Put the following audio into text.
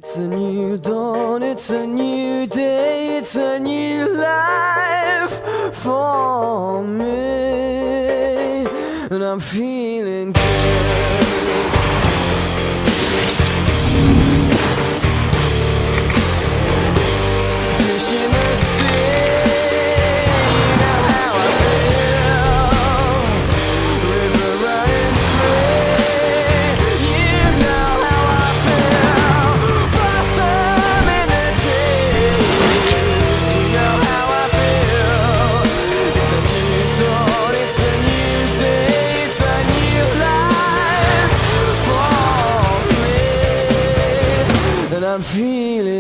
It's a new dawn, it's a new day, it's a new life for me, and I'm feeling good. Fish in the sea, you know how I feel. River running free, you know how I feel. Blossom in the trees, you know how I feel. It's a new dawn, it's a new day, it's a new life for me, and I'm feeling